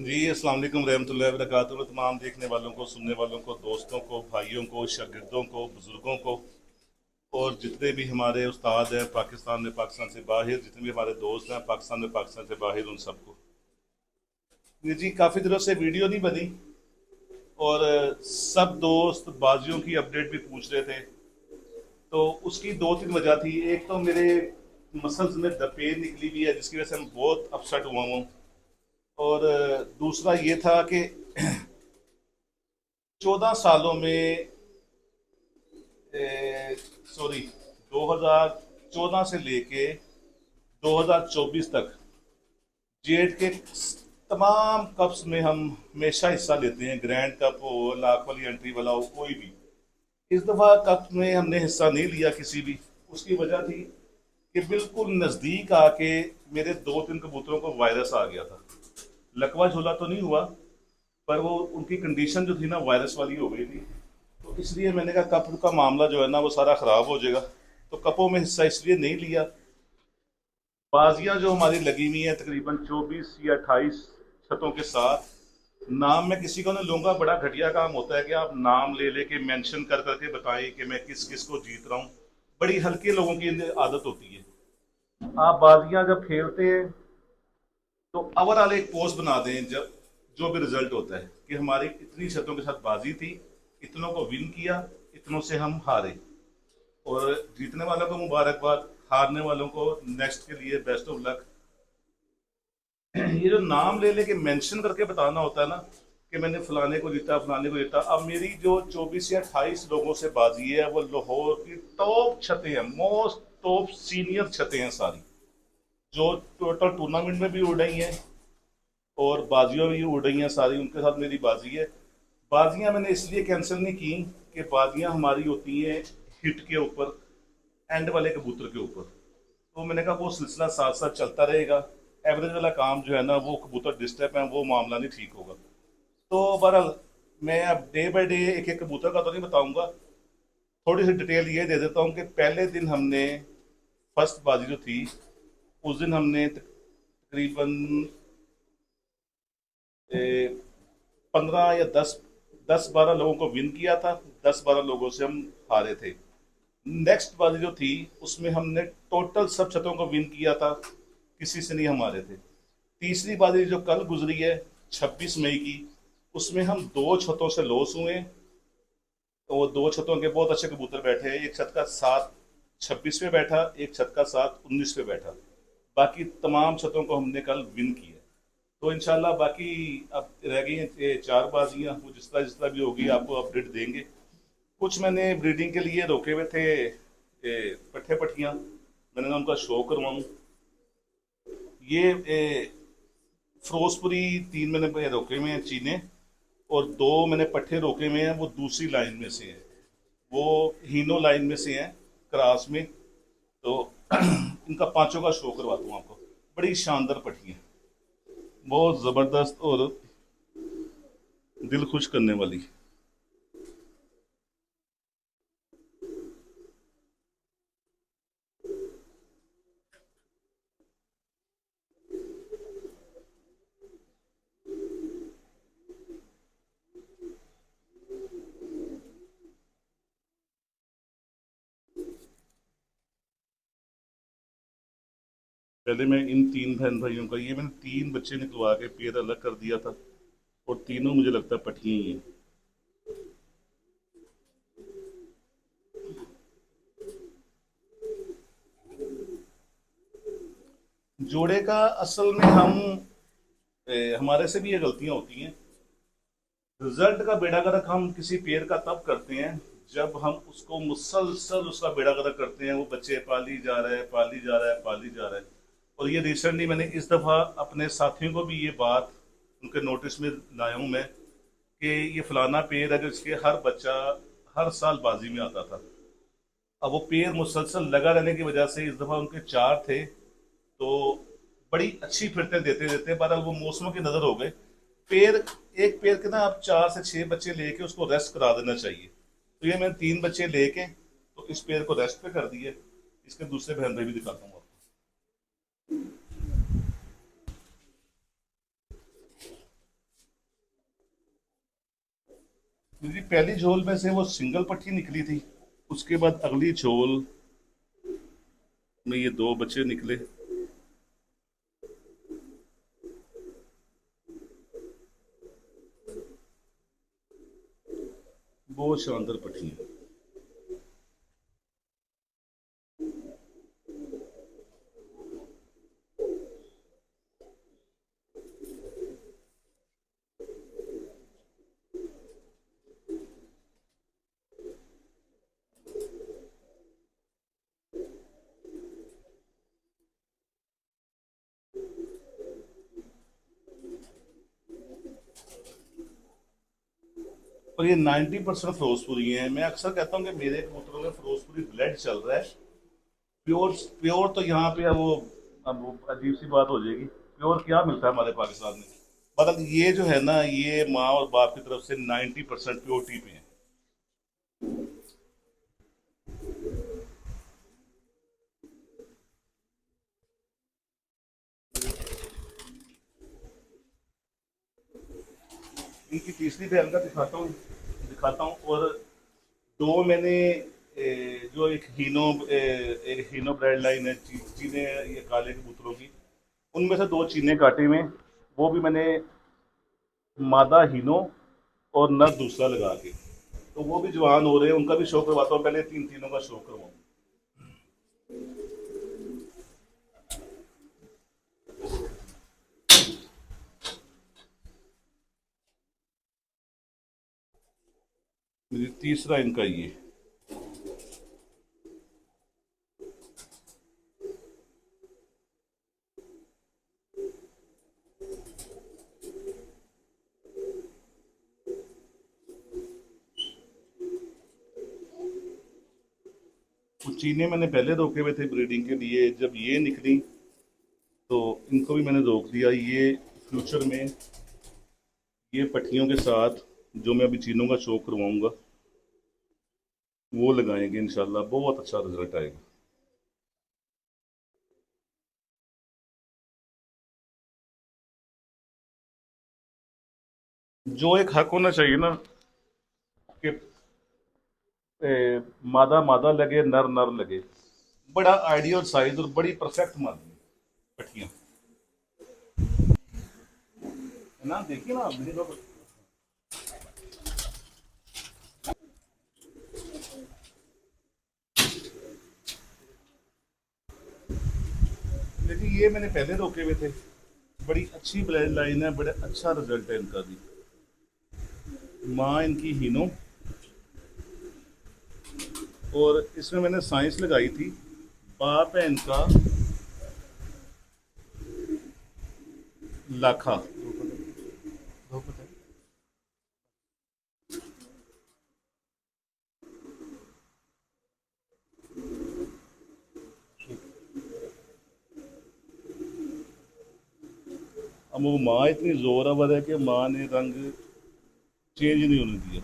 जी अस्सलाम वालेकुम रहमतुल्लाहि व बरकातुहू। तमाम देखने वालों को, सुनने वालों को, दोस्तों को, भाइयों को, शागिर्दों को, बुज़ुर्गों को और जितने भी हमारे उस्ताद हैं पाकिस्तान में, पाकिस्तान से बाहर, जितने भी हमारे दोस्त हैं पाकिस्तान में, पाकिस्तान से बाहर, उन सबको ये जी काफ़ी दिनों से वीडियो नहीं बनी। और सब दोस्त बाजियों की अपडेट भी पूछ रहे थे। तो उसकी दो तीन वजह थी। एक तो मेरे मसल्स में दपेन निकली हुई है जिसकी वजह से मैं बहुत अपसेट हुआ हूँ। और दूसरा ये था कि 14 सालों में, सॉरी, 2014 से लेके 2024 तक जेड के तमाम कप्स में हम हमेशा हिस्सा लेते हैं। ग्रैंड कप हो, लाख वाली एंट्री वाला हो, कोई भी। इस दफ़ा कप में हमने हिस्सा नहीं लिया किसी भी। उसकी वजह थी कि बिल्कुल नज़दीक आके मेरे दो तीन कबूतरों को वायरस आ गया था। लकवा झोला तो नहीं हुआ, पर वो उनकी कंडीशन जो थी ना वायरस वाली हो गई थी। तो इसलिए मैंने कहा कप का मामला जो है ना वो सारा ख़राब हो जाएगा। तो कपों में हिस्सा इसलिए नहीं लिया। बाजियाँ जो हमारी लगी हुई हैं तकरीबन 24 या 28 छतों के साथ। नाम मैं किसी को नहीं लूँगा, बड़ा घटिया काम होता है कि आप नाम ले लेके मेंशन कर करके बताएं कि मैं किस किस को जीत रहा हूँ। बड़ी हल्के लोगों की आदत होती है। आप बाजियाँ जब खेलते हैं तो ओवरऑल एक पोस्ट बना दें, जब जो भी रिजल्ट होता है कि हमारी इतनी शर्तों के साथ बाजी थी, इतनों को विन किया, इतनों से हम हारे। और जीतने वालों को मुबारकबाद, हारने वालों को नेक्स्ट के लिए बेस्ट ऑफ लक। ये जो नाम ले लेके मेंशन करके बताना होता है ना कि मैंने फलाने को जीता, फलाने को जीता। अब मेरी जो 24 या 28 लोगों से बाजी है वो लाहौर की टॉप छतें हैं, मोस्ट टॉप सीनियर छतें हैं सारी, जो टोटल टूर्नामेंट में भी उड़ रही हैं और बाजियाँ भी उड़ रही हैं सारी। उनके साथ मेरी बाजी है। बाजियाँ मैंने इसलिए कैंसिल नहीं की कि बाजियाँ हमारी होती हैं हिट के ऊपर, एंड वाले कबूतर के ऊपर। तो मैंने कहा वो सिलसिला साथ साथ चलता रहेगा। एवरेज वाला काम जो है ना वो कबूतर डिस्टर्ब है, वो मामला नहीं ठीक होगा। तो बहरहाल मैं अब डे बाय डे एक एक कबूतर का तो नहीं बताऊंगा। थोड़ी सी डिटेल ये दे देता हूँ कि पहले दिन हमने फर्स्ट बाजी जो थी, उस दिन हमने तकरीबन 15 या 10 12 लोगों को विन किया था। 10 12 लोगों से हम हारे थे। नेक्स्ट बाजी जो थी उसमें हमने टोटल सब छतों को विन किया था, किसी से नहीं हम हारे थे। तीसरी बाजी जो कल गुजरी है 26 मई की, उसमें हम दो छतों से लॉस हुए। तो वो दो छतों के बहुत अच्छे कबूतर बैठे हैं। एक छत का सात 26 पे बैठा, एक छत का सात 19 पे बैठा। बाकी तमाम छतों को हमने कल विन किया। तो इंशाल्लाह बाकी अब रह गई हैं ये चार बाजियां, वो जिस तरह भी होगी आपको अपडेट देंगे। कुछ मैंने ब्रीडिंग के लिए रोके हुए थे पट्ठे पट्टियाँ, मैंने कहा उनका शो करवाऊँ। ये फिरोजपुरी तीन मैंने रोके हुए हैं चीने, और दो मैंने पट्ठे रोके हुए हैं, वो दूसरी लाइन में से हैं, वो हीनो लाइन में से हैं, क्रास में। तो इनका पांचों का शो करवाता हूँ आपको। बड़ी शानदार पट्टी है, बहुत ज़बरदस्त और दिल खुश करने वाली। पहले मैं इन तीन बहन भाइयों का, ये मैंने तीन बच्चे निकलवा के पेड़ अलग कर दिया था, और तीनों मुझे लगता है पट्टियाँ ही हैं। जोड़े का असल में हमारे से भी ये गलतियां होती हैं। रिजल्ट का बेड़ा गर्क हम किसी पेड़ का तब करते हैं जब हम उसको मुसलसल उसका बेड़ा गर्क करते हैं। वो बच्चे पाली जा रहे हैं, पाली जा रहा है, पाली जा रहा है। और ये रिसेंटली मैंने इस दफ़ा अपने साथियों को भी ये बात उनके नोटिस में लाया हूँ मैं, कि ये फलाना पेड़ है जो इसके हर बच्चा हर साल बाजी में आता था। अब वो पेड़ मुसलसल लगा रहने की वजह से इस दफ़ा उनके चार थे, तो बड़ी अच्छी फिरतें देते देते बहरहाल वो मौसमों की नज़र हो गए। पेड़, एक पेड़ के ना आप 4 से 6 बच्चे लेके उसको रेस्ट करा देना चाहिए। तो ये मैंने 3 बच्चे लेके तो इस पेड़ को रेस्ट पे कर दिए। इसके दूसरे बहन भाई भी दिखाता हूँ आपको। मेरी पहली झोल में से वो सिंगल पट्टी निकली थी। उसके बाद अगली झोल में ये दो बच्चे निकले। बहुत शानदार पट्टी है। और ये 90% फिरोजपुरी हैं। मैं अक्सर कहता हूँ कि मेरे कबूतरों में फिरोजपुरी ब्लड चल रहा है। प्योर प्योर तो यहाँ पे अब वो अजीब सी बात हो जाएगी। प्योर क्या मिलता है हमारे पाकिस्तान में? मतलब ये जो है ना, ये माँ और बाप की तरफ से 90% प्योरिटी पे है। इनकी तीसरी बहन का दिखाता हूँ। और दो मैंने जो एक हीनो ब्रेड लाइन है, चीने, ये काले कबूतरों की, उनमें से दो चीने काटे हुए हैं। वो भी मैंने मादा हीनो और नर दूसरा लगा के, तो वो भी जवान हो रहे हैं। उनका भी शो करवाता हूँ, पहले तीन तीनों का शो करवाऊँ। मेरी तीसरा इनका ये। वो चीने मैंने पहले रोके हुए थे ब्रीडिंग के लिए। जब ये निकली तो इनको भी मैंने रोक दिया। ये फ्यूचर में ये पट्टियों के साथ जो मैं अभी चीनों का शो करवाऊंगा वो लगाएंगे, इंशाल्लाह बहुत अच्छा रिजल्ट आएगा। जो एक हक होना चाहिए ना, कि मादा मादा लगे, नर नर लगे। बड़ा आइडियल साइज और बड़ी परफेक्ट मादी पट्टियां, है ना? देखिए ना आप भी। देखिए ये मैंने पहले रोके हुए थे। बड़ी अच्छी ब्लड लाइन है, बड़ा अच्छा रिजल्ट है इनका भी। माँ इनकी हीनो, और इसमें मैंने साइंस लगाई थी। बाप है इनका लाखा। अब वो माँ इतनी जोरावर है कि माँ ने रंग चेंज नहीं होने दिया।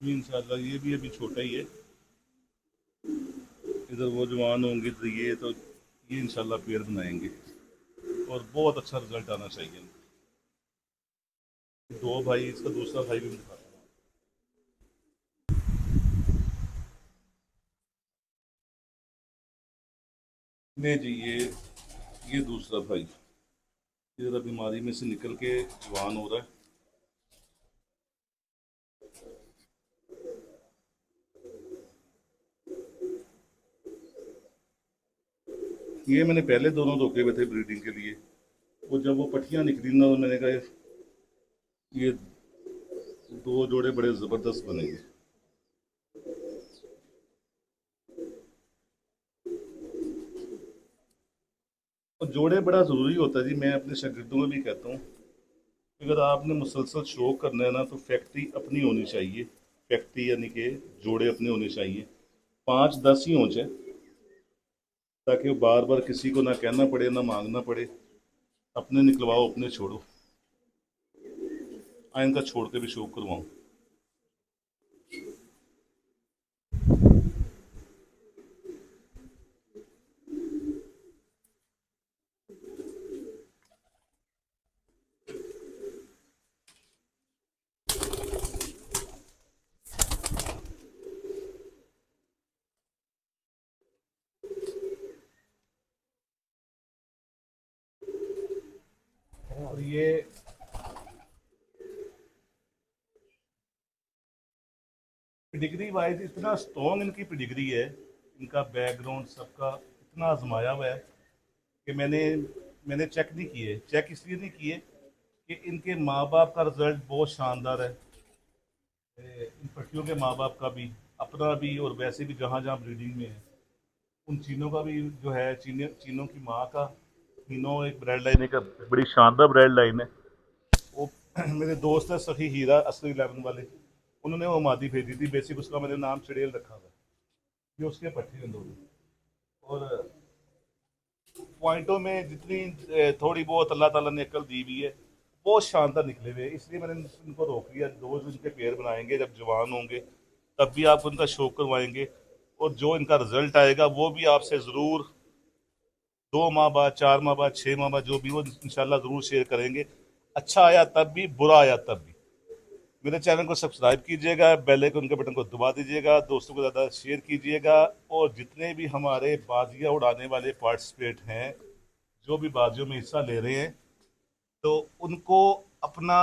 ये इंशाल्लाह ये भी अभी छोटा ही है। इधर वो जवान होंगे तो ये इंशाल्लाह पेड़ बनाएंगे और बहुत अच्छा रिजल्ट आना चाहिए। दो भाई, इसका दूसरा भाई भी दिखाता हूँ। नहीं जी, ये दूसरा भाई ये जरा बीमारी में से निकल के जवान हो रहा है। ये मैंने पहले दोनों रोके हुए थे ब्रीडिंग के लिए। वो जब वो पट्टियां निकली ना, तो मैंने कहा ये दो जोड़े बड़े जबरदस्त बनेंगे। और जोड़े बड़ा ज़रूरी होता है जी। मैं अपने शागिर्दों में भी कहता हूँ, अगर आपने मुसलसल शो करना है ना, तो फैक्ट्री अपनी होनी चाहिए। फैक्ट्री यानी कि जोड़े अपने होने चाहिए। 5-10 ही हो जाए, ताकि वो बार बार किसी को ना कहना पड़े, ना मांगना पड़े। अपने निकलवाओ, अपने छोड़ो। इनका छोड़ के भी शो करवाऊँ। पिडिग्री वाइज इतना स्ट्रॉन्ग इनकी पिडिग्री है, इनका बैकग्राउंड सबका इतना आजमाया हुआ है कि मैंने चेक नहीं किए। चेक इसलिए नहीं किए कि इनके माँ बाप का रिजल्ट बहुत शानदार है, इन पट्टियों के माँ बाप का भी, अपना भी, और वैसे भी जहाँ जहाँ ब्रीडिंग में है उन चीनों का भी जो है, चीनों की माँ का, तीनों एक ब्रेड लाइन, एक बड़ी शानदार ब्रेड लाइन है वो। मेरे दोस्त है सखी हीरा असली 11 वाले, उन्होंने वो मादी भेजी थी, बेसिक उसका मैंने नाम चड़ेल रखा हुआ है, ये उसके पट्टे हैं दोनों। और पॉइंटों में जितनी थोड़ी बहुत अल्लाह ताला ने अकल दी हुई है, बहुत शानदार निकले हुए, इसलिए मैंने इनको रोक लिया। रोज इनके पेड़ बनाएंगे, जब जवान होंगे तब भी आप उनका शौक करवाएंगे, और जो इनका रिजल्ट आएगा वो भी आपसे ज़रूर 2 माह बाद, 4 माह बाद, 6 माह बाद, जो भी वो इंशाल्लाह ज़रूर शेयर करेंगे। अच्छा आया तब भी, बुरा आया तब भी। मेरे चैनल को सब्सक्राइब कीजिएगा, बेल आइकन के बटन को दबा दीजिएगा, दोस्तों को ज़्यादा शेयर कीजिएगा, और जितने भी हमारे बाजियाँ उड़ाने वाले पार्टिसिपेट हैं, जो भी बाजियों में हिस्सा ले रहे हैं, तो उनको अपना,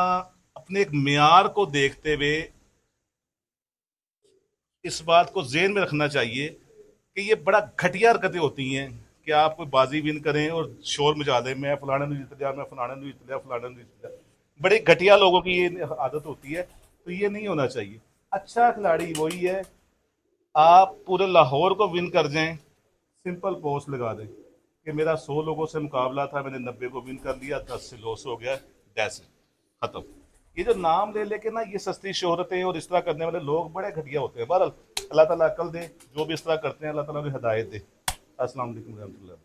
अपने एक मियार को देखते हुए इस बात को जेहन में रखना चाहिए कि ये बड़ा घटिया हरकतें होती हैं कि आप कोई बाजी विन करें और शोर मचा दें, मैं फलाने ने जीत लिया, मैं फलाने ने जीत लिया, फलाने ने जीत लिया। बड़े घटिया लोगों की ये आदत होती है, तो ये नहीं होना चाहिए। अच्छा खिलाड़ी वही है, आप पूरे लाहौर को विन कर जाएं, सिंपल पोस्ट लगा दें कि मेरा 100 लोगों से मुकाबला था, मैंने 90 को विन कर लिया, 10 से लॉस हो गया, दैट्स इट, खत्म। ये जो नाम ले लेके ना ये सस्ती शोहरतें और इस तरह करने वाले लोग बड़े घटिया होते हैं। बहरहाल अल्लाह ताला अकल दे, जो भी इस तरह करते हैं अल्लाह ताला उन्हें हिदायत दे। अस्सलाम वालेकुम रहमतुल्लाह।